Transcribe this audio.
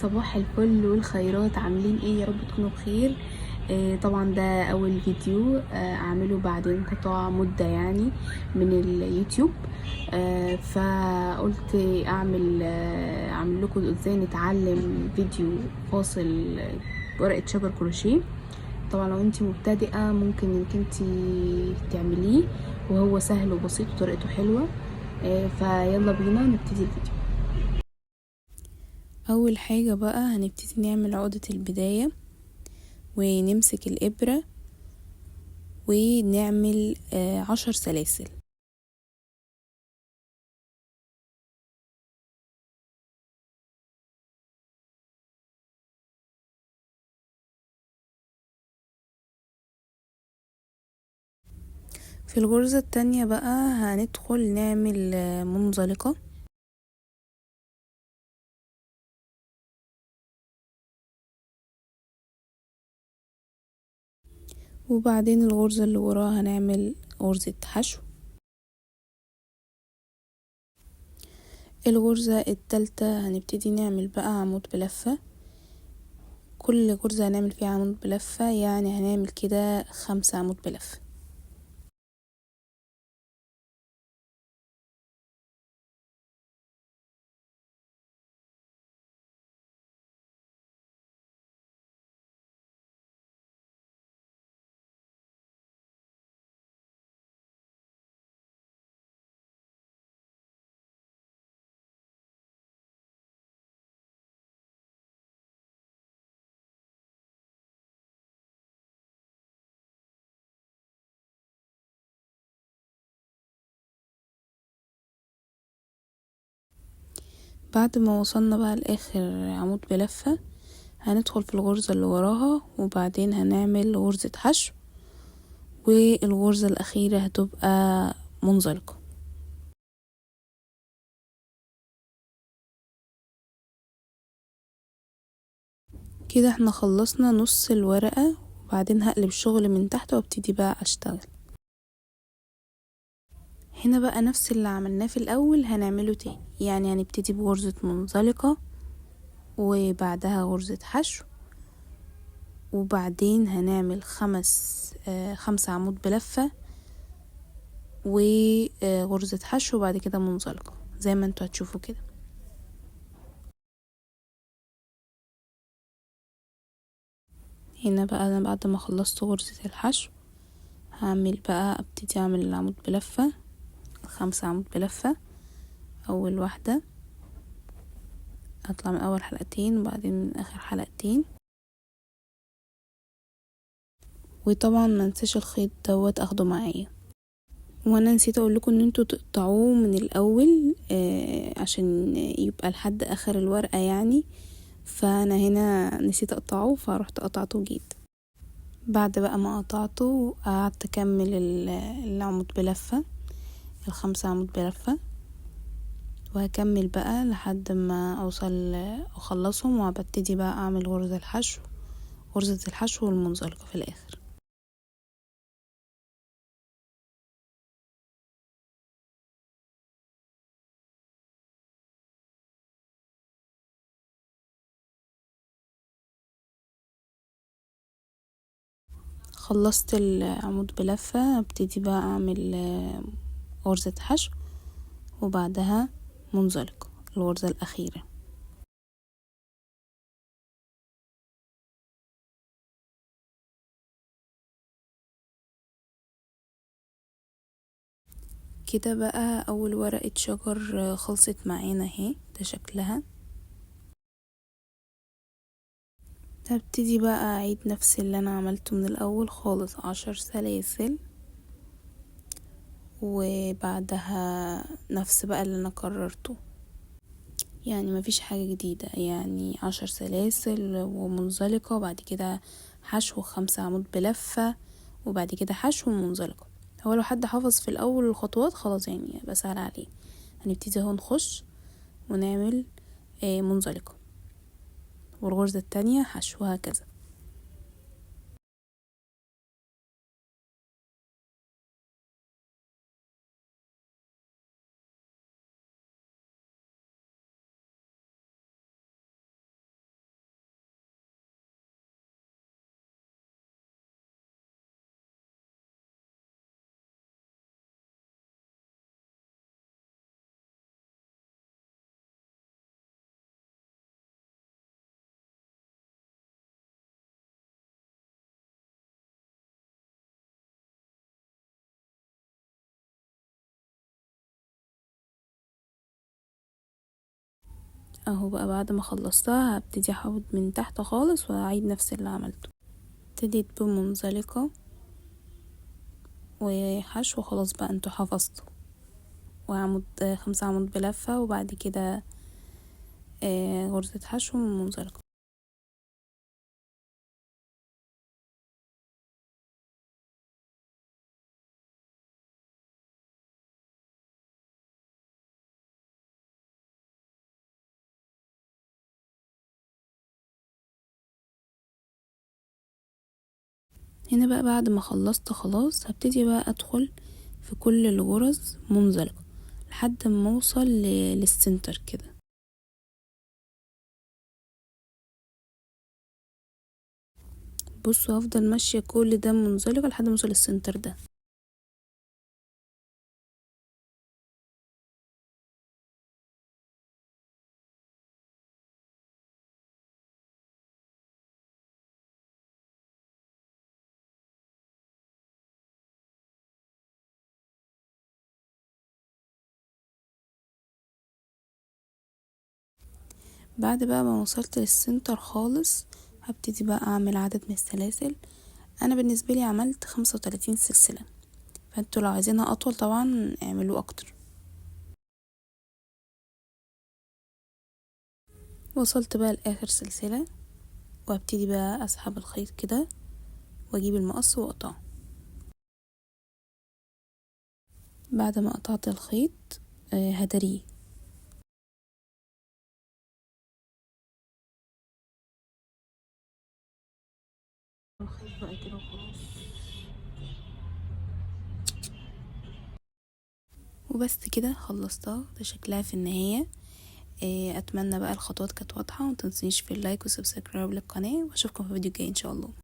صباح الفل والخيرات، عاملين ايه؟ يا رب تكونوا بخير. طبعا ده اول فيديو اعمله بعد انقطاع مدة يعني من اليوتيوب. فقلت اعمل لكم ازاي نتعلم فيديو فاصل ورقة شجر كروشيه. طبعا لو انتي مبتدئة ممكن انك انتي تعمليه، وهو سهل وبسيط وطريقته حلوة. فيلا بينا نبتدي الفيديو. اول حاجة بقى هنبتدي نعمل عقدة البداية ونمسك الإبرة ونعمل 10 سلاسل. في الغرزة التانية بقى هندخل نعمل منزلقة، وبعدين الغرزة اللي وراها هنعمل غرزة حشو. الغرزة التالتة هنبتدي نعمل بقى عمود بلفة، كل غرزة هنعمل فيها عمود بلفة، يعني هنعمل كده 5 عمود بلفة. بعد ما وصلنا بقى لاخر عمود بلفة هندخل في الغرزة اللي وراها، وبعدين هنعمل غرزة حشو، والغرزة الأخيرة هتبقى منزلقة. كده احنا خلصنا نص الورقة، وبعدين هقلب الشغل من تحت وابتدي بقى اشتغل. هنا بقى نفس اللي عملناه في الأول هنعمله تاني، يعني هنبتدي بغرزة منزلقة وبعدها غرزة حشو، وبعدين هنعمل 5 عمود بلفة وغرزة حشو، وبعد كده منزلقة زي ما انتوا هتشوفوا كده. هنا بقى انا بعد ما خلصت غرزة الحشو هعمل بقى ابتدي اعمل العمود بلفة، 5 عمود بلفة. اول واحدة اطلع من اول حلقتين وبعدين من اخر حلقتين، وطبعا ما ننساش الخيط دوت اخده معايا. وانا نسيت اقول لكم ان انتوا تقطعوه من الاول عشان يبقى لحد اخر الورقة يعني، فانا هنا نسيت اقطعه فروحت قطعته وجيت. بعد بقى ما قطعته قعدت اكمل العمود بلفة، ال5 عمود بلفة، وهكمل بقى لحد ما اوصل اخلصهم، وببتدي بقى اعمل غرزة الحشو والمنزلقة في الاخر. خلصت العمود بلفة ابتدي بقى اعمل غرزة حشو، وبعدها منزلقة الغرزة الاخيرة. كده بقى اول ورقة شجر خلصت معانا اهي، ده شكلها. هبتدي بقى اعيد نفس اللي انا عملته من الاول خالص، 10 سلاسل، وبعدها نفس بقى اللي انا قررته، يعني مفيش حاجة جديدة، يعني 10 سلاسل ومنزلقة، وبعد كده حشو 5 عمود بلفة، وبعد كده حشو ومنزلقة. هو لو حد حافظ في الاول الخطوات خلاص يعني يبقى سهل عليه. هنبتدي اهو نخش ونعمل منزلقة، والغرزة التانية حشو، وهكذا. اهو بقى بعد ما خلصتها هبتدي احوط من تحت خالص واعيد نفس اللي عملته. ابتديت بمنزلقة وحشو، خلاص بقى انتوا حفظتوا. وعمود 5 عمود بلفة، وبعد كده غرزة حشو من منزلقة. هنا بقى بعد ما خلصت خلاص هبتدي بقى ادخل في كل الغرز منزلقة لحد ما اوصل للسنتر كده. بصوا هفضل ماشية كل ده منزلقة لحد ما اوصل للسنتر ده. بعد بقى ما وصلت للسنتر خالص هبتدي بقى اعمل عدد من السلاسل. انا بالنسبة لي عملت 35 سلسلة، فانتوا لو عايزينها اطول طبعا اعملوا اكتر. وصلت بقى لاخر سلسلة، وابتدي بقى اسحب الخيط كده واجيب المقص واقطعه. بعد ما قطعت الخيط هدريه. الخيط بقى كده وخلاص. وبس كده خلصتها، ده شكلها في النهاية. اتمنى بقى الخطوات كانت واضحة، ومتنسونيش في اللايك والسبسكرايب للقناة، واشوفكم في فيديو جاي ان شاء الله.